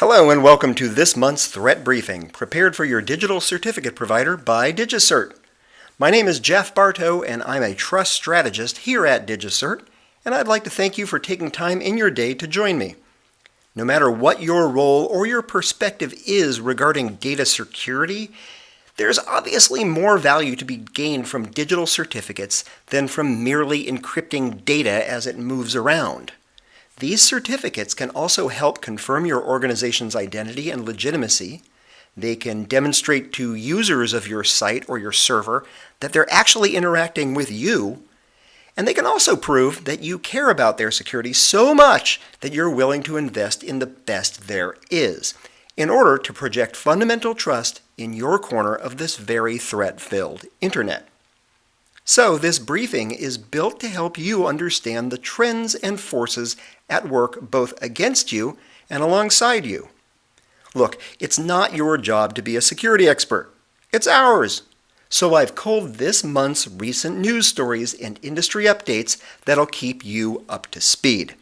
Hello and welcome to this month's Threat Briefing, prepared for your digital certificate provider by DigiCert. My name is Jeff Bartow and I'm a trust strategist here at DigiCert, and I'd like to thank you for taking time in your day to join me. No matter what your role or your perspective is regarding data security, there's obviously more value to be gained from digital certificates than from merely encrypting data as it moves around. These certificates can also help confirm your organization's identity and legitimacy. They can demonstrate to users of your site or your server that they're actually interacting with you. And they can also prove that you care about their security so much that you're willing to invest in the best there is, in order to project fundamental trust in your corner of this very threat-filled internet. So this briefing is built to help you understand the trends and forces at work both against you and alongside you. Look, it's not your job to be a security expert. It's ours. So I've culled this month's recent news stories and industry updates that'll keep you up to speed.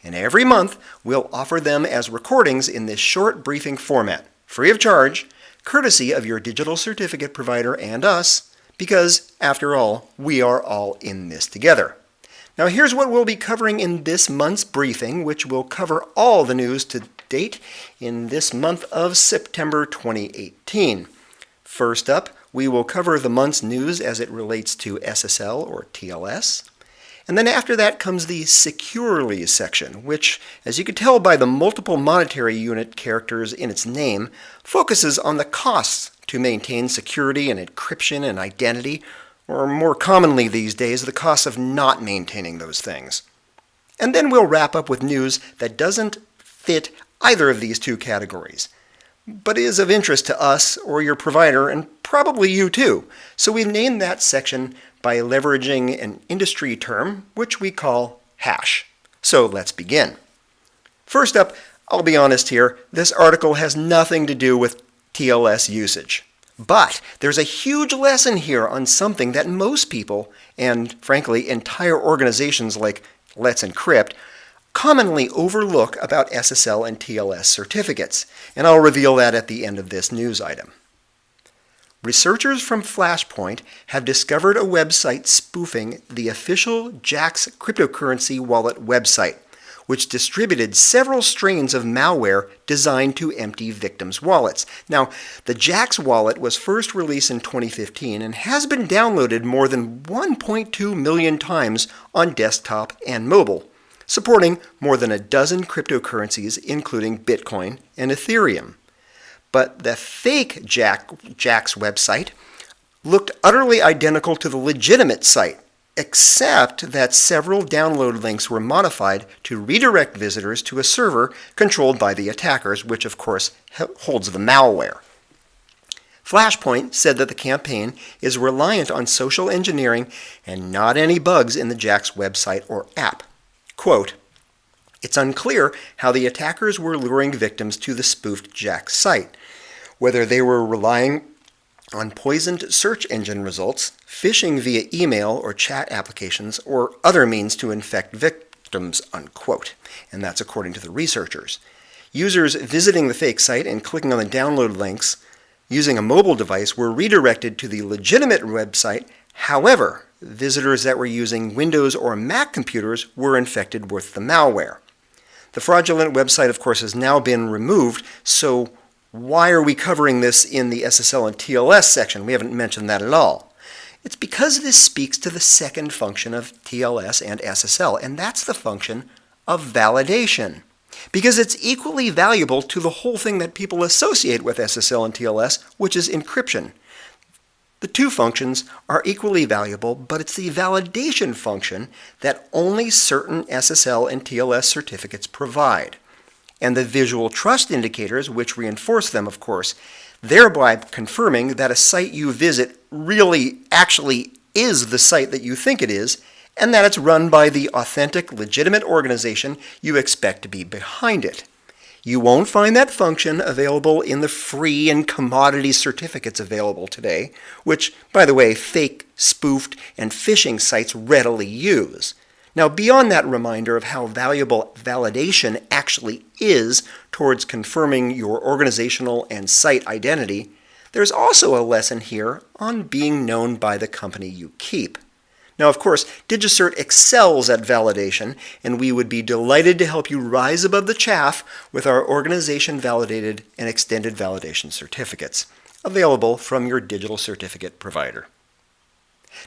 And every month, we'll offer them as recordings in this short briefing format, free of charge, courtesy of your digital certificate provider and us, because, after all, we are all in this together. Now here's what we'll be covering in this month's briefing, which will cover all the news to date in this month of September 2018. First up, we will cover the month's news as it relates to SSL or TLS. And then after that comes the Securely section, which, as you can tell by the multiple monetary unit characters in its name, focuses on the costs to maintain security and encryption and identity, or more commonly these days, the costs of not maintaining those things. And then we'll wrap up with news that doesn't fit either of these two categories, but is of interest to us or your provider, and probably you too. So we've named that section by leveraging an industry term, which we call hash. So let's begin. First up, I'll be honest here, this article has nothing to do with TLS usage. But there's a huge lesson here on something that most people, and frankly entire organizations like Let's Encrypt, commonly overlook about SSL and TLS certificates, and I'll reveal that at the end of this news item. Researchers from Flashpoint have discovered a website spoofing the official Jaxx cryptocurrency wallet website, which distributed several strains of malware designed to empty victims' wallets. Now, the Jaxx wallet was first released in 2015 and has been downloaded more than 1.2 million times on desktop and mobile, supporting more than a dozen cryptocurrencies, including Bitcoin and Ethereum. But the fake Jaxx website looked utterly identical to the legitimate site, except that several download links were modified to redirect visitors to a server controlled by the attackers, which of course holds the malware. Flashpoint said that the campaign is reliant on social engineering and not any bugs in the Jaxx website or app. Quote, "It's unclear how the attackers were luring victims to the spoofed Jaxx site, whether they were relying on poisoned search engine results, phishing via email or chat applications, or other means to infect victims," unquote. And that's according to the researchers. Users visiting the fake site and clicking on the download links using a mobile device were redirected to the legitimate website. However, visitors that were using Windows or Mac computers were infected with the malware. The fraudulent website, of course, has now been removed, so why are we covering this in the SSL and TLS section? We haven't mentioned that at all. It's because this speaks to the second function of TLS and SSL, and that's the function of validation. Because it's equally valuable to the whole thing that people associate with SSL and TLS, which is encryption. The two functions are equally valuable, but it's the validation function that only certain SSL and TLS certificates provide. And the visual trust indicators, which reinforce them, of course, thereby confirming that a site you visit really actually is the site that you think it is, and that it's run by the authentic, legitimate organization you expect to be behind it. You won't find that function available in the free and commodity certificates available today, which, by the way, fake, spoofed, and phishing sites readily use. Now, beyond that reminder of how valuable validation actually is towards confirming your organizational and site identity, there's also a lesson here on being known by the company you keep. Now, of course, DigiCert excels at validation, and we would be delighted to help you rise above the chaff with our organization-validated and extended validation certificates, available from your digital certificate provider.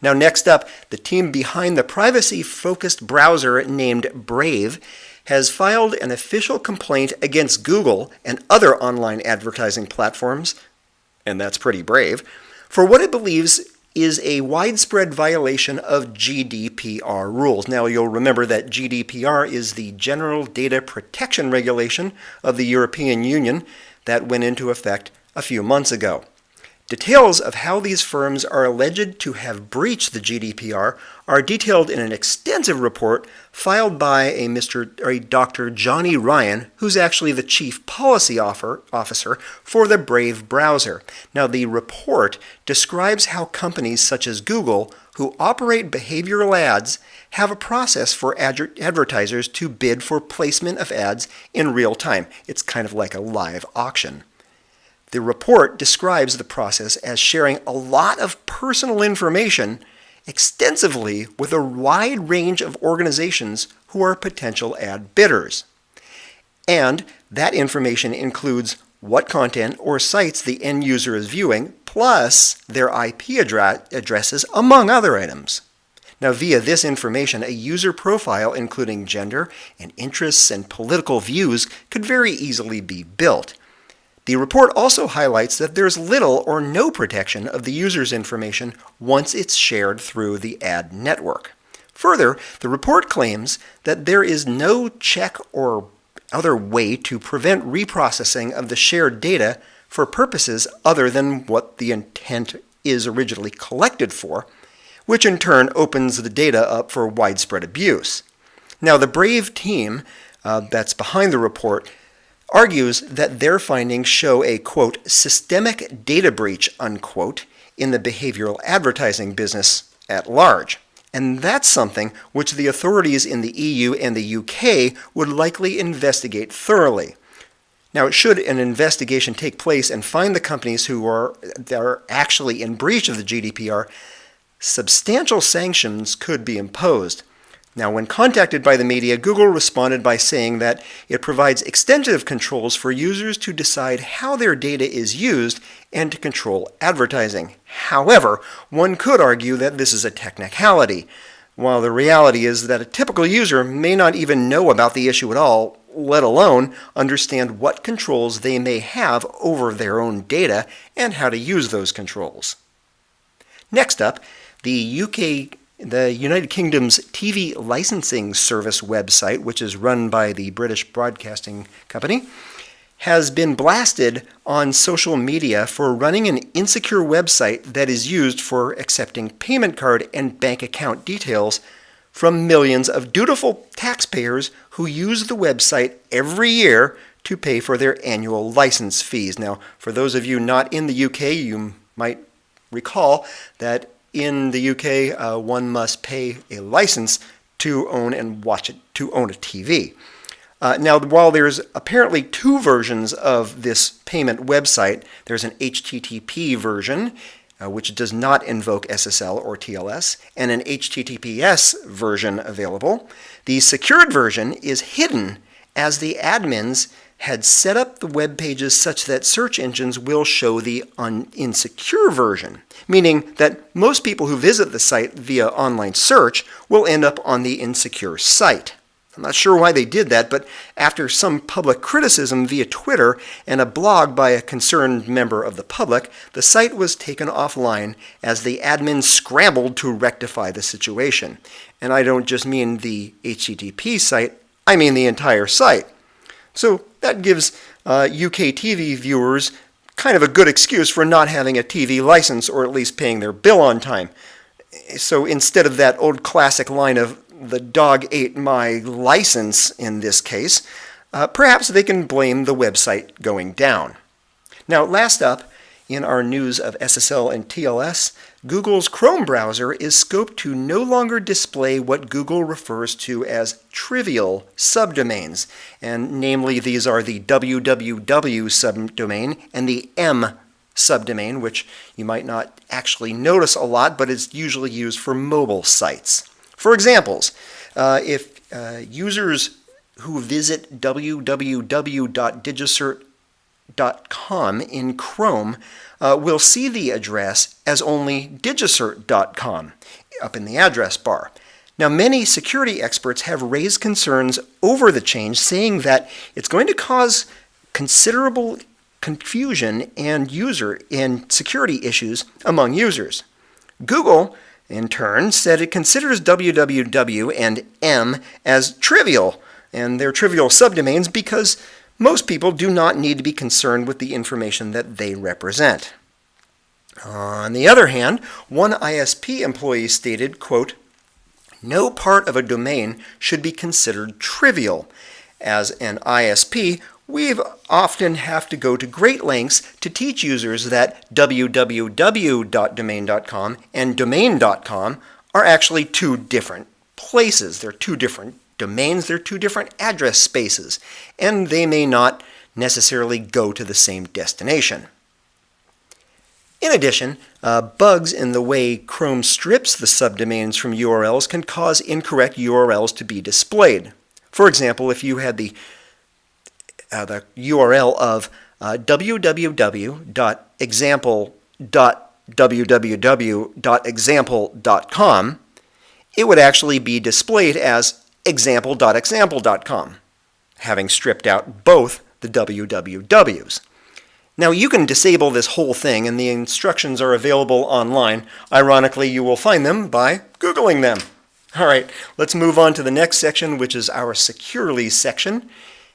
Now, next up, the team behind the privacy-focused browser named Brave has filed an official complaint against Google and other online advertising platforms, and that's pretty brave, for what it believes is a widespread violation of GDPR rules. Now, you'll remember that GDPR is the General Data Protection Regulation of the European Union that went into effect a few months ago. Details of how these firms are alleged to have breached the GDPR are detailed in an extensive report filed by a Dr. Johnny Ryan, who's actually the Chief Policy Officer for the Brave browser. Now, the report describes how companies such as Google, who operate behavioral ads, have a process for advertisers to bid for placement of ads in real time. It's kind of like a live auction. The report describes the process as sharing a lot of personal information extensively with a wide range of organizations who are potential ad bidders. And that information includes what content or sites the end user is viewing, plus their IP addresses, among other items. Now, via this information, a user profile including gender and interests and political views could very easily be built. The report also highlights that there's little or no protection of the user's information once it's shared through the ad network. Further, the report claims that there is no check or other way to prevent reprocessing of the shared data for purposes other than what the intent is originally collected for, which in turn opens the data up for widespread abuse. Now, the Brave team that's behind the report argues that their findings show a, quote, systemic data breach, unquote, in the behavioral advertising business at large. And that's something which the authorities in the EU and the UK would likely investigate thoroughly. Now, should an investigation take place and find the companies who are actually in breach of the GDPR, substantial sanctions could be imposed. Now, when contacted by the media, Google responded by saying that it provides extensive controls for users to decide how their data is used and to control advertising. However, one could argue that this is a technicality, while the reality is that a typical user may not even know about the issue at all, let alone understand what controls they may have over their own data and how to use those controls. Next up, the United Kingdom's TV licensing service website, which is run by the British Broadcasting Company, has been blasted on social media for running an insecure website that is used for accepting payment card and bank account details from millions of dutiful taxpayers who use the website every year to pay for their annual license fees. Now, for those of you not in the UK, you might recall that in the UK, one must pay a license to own and watch it, to own a TV. Now, while there's apparently two versions of this payment website, there's an HTTP version, which does not invoke SSL or TLS, and an HTTPS version available. The secured version is hidden as the admins had set up the web pages such that search engines will show the insecure version, meaning that most people who visit the site via online search will end up on the insecure site. I'm not sure why they did that, but after some public criticism via Twitter and a blog by a concerned member of the public, the site was taken offline as the admins scrambled to rectify the situation. And I don't just mean the HTTP site, I mean the entire site. So that gives UK TV viewers kind of a good excuse for not having a TV license or at least paying their bill on time. So instead of that old classic line of "the dog ate my license" in this case, perhaps they can blame the website going down. Now, last up In our news of SSL and TLS, Google's Chrome browser is scoped to no longer display what Google refers to as trivial subdomains, and namely these are the www subdomain and the M subdomain, which you might not actually notice a lot, but is usually used for mobile sites. For examples, if users who visit www.digicert.com in Chrome will see the address as only digicert.com up in the address bar. Now, many security experts have raised concerns over the change, saying that it's going to cause considerable confusion and security issues among users. Google, in turn, said it considers www and M as trivial, and they're trivial subdomains because most people do not need to be concerned with the information that they represent. On the other hand, one ISP employee stated, quote, "No part of a domain should be considered trivial. As an ISP, we often have to go to great lengths to teach users that www.domain.com and domain.com are actually two different places. They're two different domains, they're two different address spaces, and they may not necessarily go to the same destination." In addition, bugs in the way Chrome strips the subdomains from URLs can cause incorrect URLs to be displayed. For example, if you had the URL of www.example.www.example.com, it would actually be displayed as example.example.com, having stripped out both the wwws. Now, you can disable this whole thing, and the instructions are available online. Ironically, you will find them by Googling them. All right, let's move on to the next section, which is our Securely section.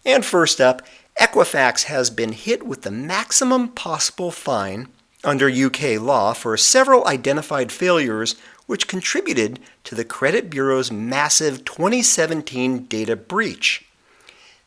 And first up, Equifax has been hit with the maximum possible fine under UK law for several identified failures which contributed to the Credit Bureau's massive 2017 data breach.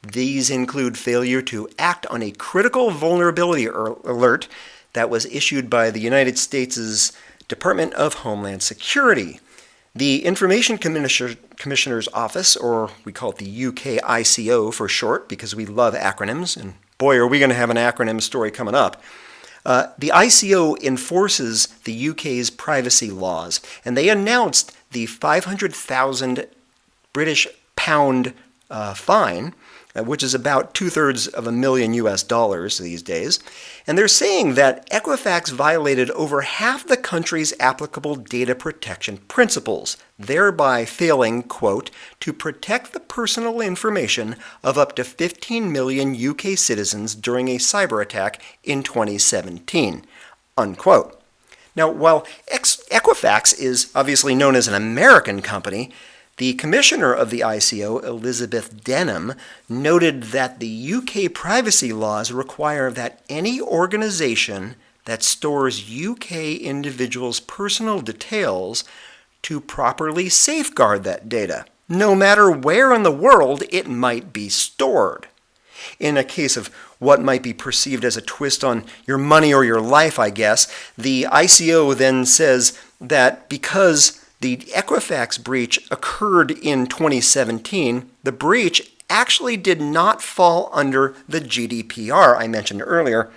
These include failure to act on a critical vulnerability alert that was issued by the United States' Department of Homeland Security. The Information Commissioner's Office, or we call it the UK ICO for short because we love acronyms, and boy are we going to have an acronym story coming up. The ICO enforces the UK's privacy laws, and they announced the 500,000 British pound fine, which is about $250,000 these days. And they're saying that Equifax violated over half the country's applicable data protection principles, thereby failing, quote, to protect the personal information of up to 15 million UK citizens during a cyber attack in 2017, unquote. Now, while Equifax is obviously known as an American company, the commissioner of the ICO, Elizabeth Denham, noted that the UK privacy laws require that any organization that stores UK individuals' personal details to properly safeguard that data, no matter where in the world it might be stored. In a case of what might be perceived as a twist on your money or your life, I guess, the ICO then says that because the Equifax breach occurred in 2017, the breach actually did not fall under the GDPR I mentioned earlier,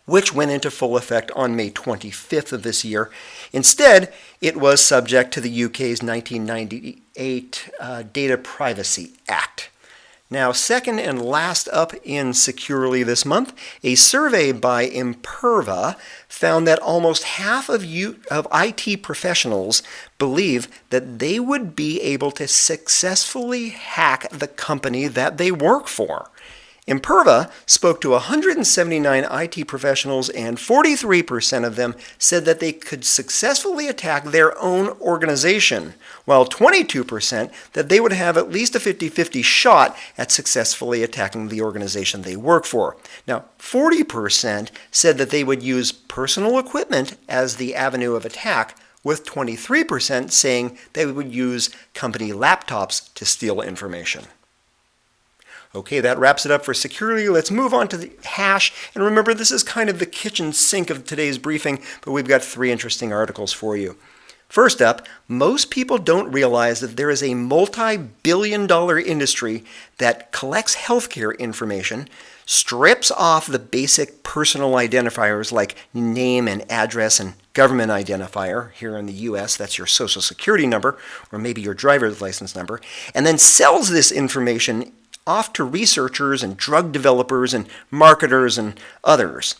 which went into full effect on May 25th of this year. Instead, it was subject to the UK's 1998 Data Privacy Act. Now, second and last up in Securely this month, a survey by Imperva found that almost half of IT professionals believe that they would be able to successfully hack the company that they work for. Imperva spoke to 179 IT professionals, and 43% of them said that they could successfully attack their own organization, while 22% that they would have at least a 50-50 shot at successfully attacking the organization they work for. Now, 40% said that they would use personal equipment as the avenue of attack, with 23% saying they would use company laptops to steal information. Okay, that wraps it up for security. Let's move on to the hash. And remember, this is kind of the kitchen sink of today's briefing, but we've got 3 interesting articles for you. First up, most people don't realize that there is a multi-billion-dollar industry that collects healthcare information, strips off the basic personal identifiers like name and address and government identifier. Here in the US, that's your social security number or maybe your driver's license number, and then sells this information off to researchers and drug developers and marketers and others.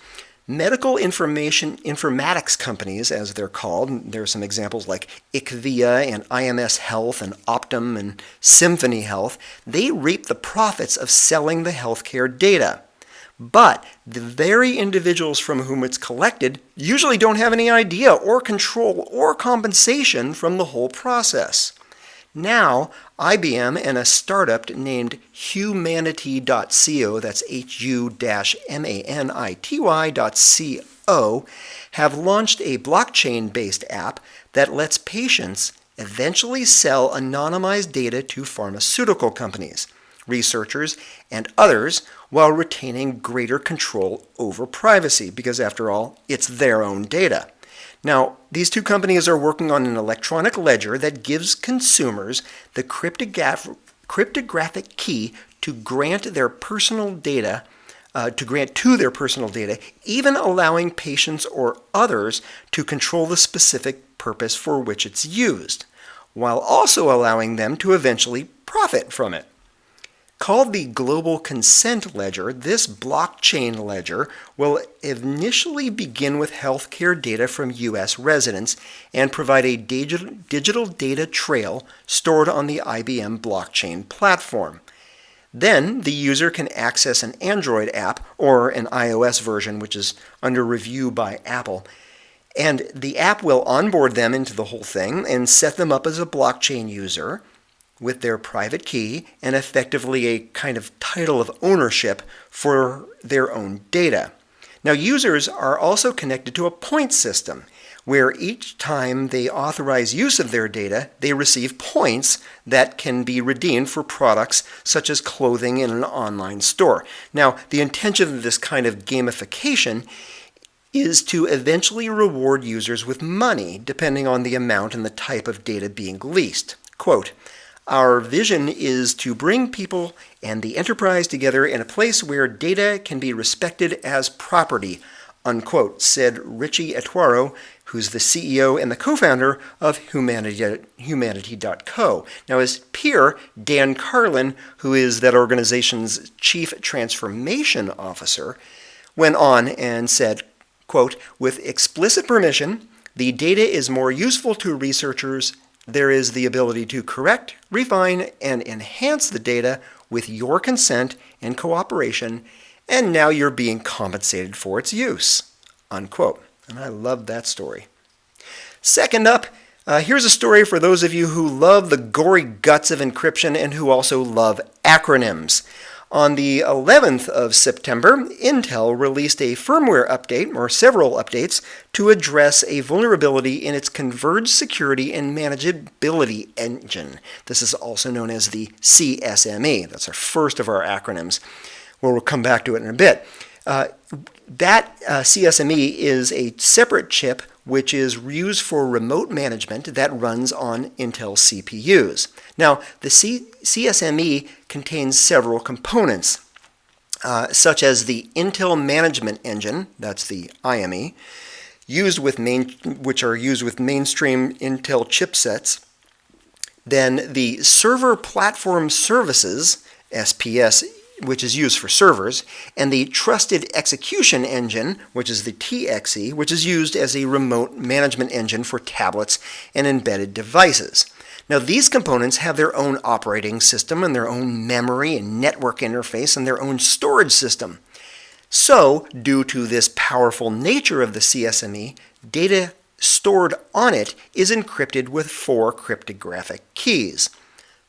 Medical informatics companies, as they're called, there are some examples like IQVIA and IMS Health and Optum and Symphony Health, they reap the profits of selling the healthcare data. But the very individuals from whom it's collected usually don't have any idea or control or compensation from the whole process. Now, IBM and a startup named Humanity.co, that's HU-MANITY.co, have launched a blockchain-based app that lets patients eventually sell anonymized data to pharmaceutical companies, researchers, and others while retaining greater control over privacy, because after all, it's their own data. Now, these 2 companies are working on an electronic ledger that gives consumers the cryptographic key to grant to their personal data, even allowing patients or others to control the specific purpose for which it's used, while also allowing them to eventually profit from it. Called the Global Consent Ledger, this blockchain ledger will initially begin with healthcare data from U.S. residents and provide a digital data trail stored on the IBM blockchain platform. Then the user can access an Android app or an iOS version, which is under review by Apple, and the app will onboard them into the whole thing and set them up as a blockchain user with their private key and effectively a kind of title of ownership for their own data. Now, users are also connected to a point system where each time they authorize use of their data, they receive points that can be redeemed for products such as clothing in an online store. Now, the intention of this kind of gamification is to eventually reward users with money depending on the amount and the type of data being leased. Quote, "Our vision is to bring people and the enterprise together in a place where data can be respected as property," unquote, said Richie Etwaro, who's the CEO and the co-founder of Humanity.co. Now, his peer, Dan Carlin, who is that organization's chief transformation officer, went on and said, quote, "With explicit permission, the data is more useful to researchers. There is the ability to correct, refine, and enhance the data with your consent and cooperation, and now you're being compensated for its use," unquote. And I love that story. Second up, here's a story for those of you who love the gory guts of encryption and who also love acronyms. On the 11th of September, Intel released a firmware update, or several updates, to address a vulnerability in its Converged Security and Manageability Engine. This is also known as the CSME. That's our first of our acronyms. We'll come back to it in a bit. That CSME is a separate chip which is used for remote management that runs on Intel CPUs. Now, the CSME contains several components, such as the Intel Management Engine, that's the IME, which are used with mainstream Intel chipsets, then the Server Platform Services, SPS, which is used for servers, and the Trusted Execution Engine, which is the TXE, which is used as a remote management engine for tablets and embedded devices. Now, these components have their own operating system and their own memory and network interface and their own storage system. So, due to this powerful nature of the CSME, data stored on it is encrypted with 4 cryptographic keys.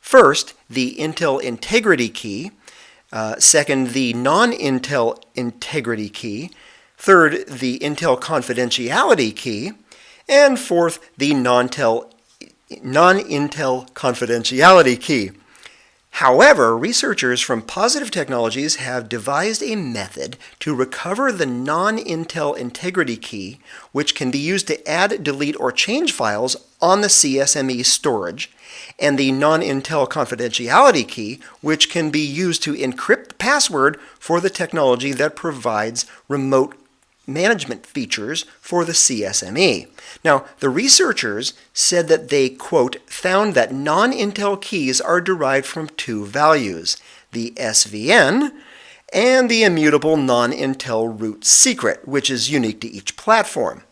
First, the Intel Integrity Key. Second, the non-Intel Integrity Key. Third, the Intel Confidentiality Key. And fourth, the non-Intel Confidentiality Key. However, researchers from Positive Technologies have devised a method to recover the non-Intel integrity key, which can be used to add, delete, or change files on the CSME storage, and the non-Intel confidentiality key, which can be used to encrypt the password for the technology that provides remote management features for the CSME. Now, the researchers said that they, quote, found that non-Intel keys are derived from two values, the SVN and the immutable non-Intel root secret, which is unique to each platform.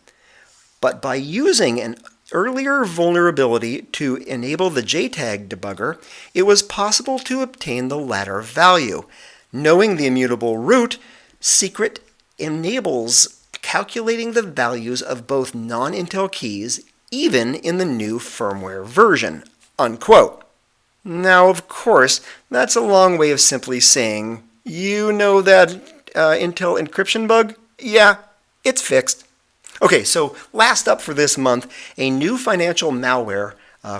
But by using an earlier vulnerability to enable the JTAG debugger, it was possible to obtain the latter value. Knowing the immutable root secret enables calculating the values of both non-Intel keys even in the new firmware version, unquote. Now, of course, that's a long way of simply saying, you know that Intel encryption bug? Yeah, it's fixed. Okay, so last up for this month, a new financial malware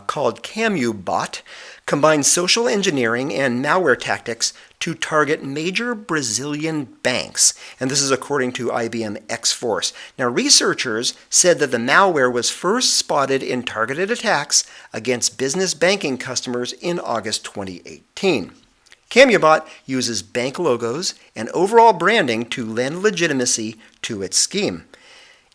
called CamuBot combines social engineering and malware tactics to target major Brazilian banks. And this is according to IBM X-Force. Now, researchers said that the malware was first spotted in targeted attacks against business banking customers in August 2018. CamuBot uses bank logos and overall branding to lend legitimacy to its scheme.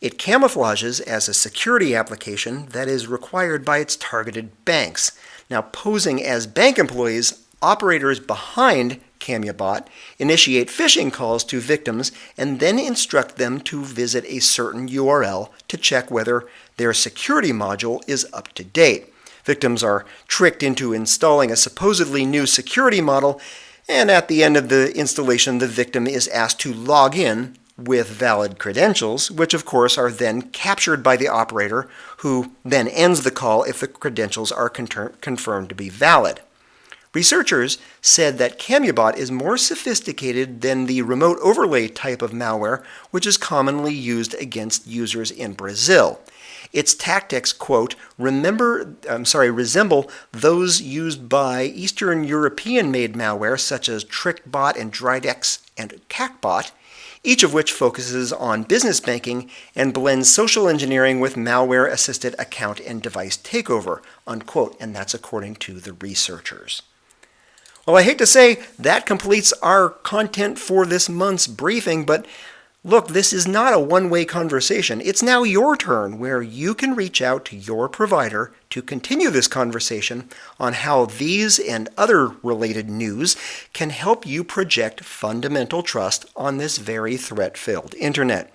It camouflages as a security application that is required by its targeted banks. Now, posing as bank employees, operators behind CamuBot initiate phishing calls to victims and then instruct them to visit a certain URL to check whether their security module is up to date. Victims are tricked into installing a supposedly new security model, and at the end of the installation, the victim is asked to log in with valid credentials, which of course are then captured by the operator, who then ends the call if the credentials are confirmed to be valid. Researchers said that CamuBot is more sophisticated than the remote overlay type of malware, which is commonly used against users in Brazil. Its tactics, quote, resemble those used by Eastern European-made malware such as TrickBot and Dridex and CacBot, each of which focuses on business banking and blends social engineering with malware-assisted account and device takeover, unquote, and that's according to the researchers. Well, I hate to say that completes our content for this month's briefing, but look, this is not a one-way conversation. It's now your turn, where you can reach out to your provider to continue this conversation on how these and other related news can help you project fundamental trust on this very threat-filled internet.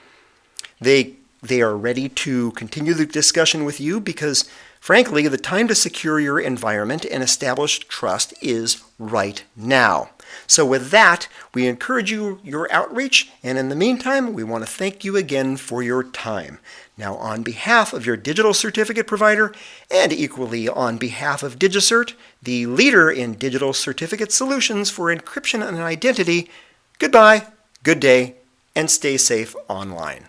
They are ready to continue the discussion with you because, frankly, the time to secure your environment and establish trust is right now. So with that, we encourage your outreach, and in the meantime, we want to thank you again for your time. Now, on behalf of your digital certificate provider, and equally on behalf of DigiCert, the leader in digital certificate solutions for encryption and identity, goodbye, good day, and stay safe online.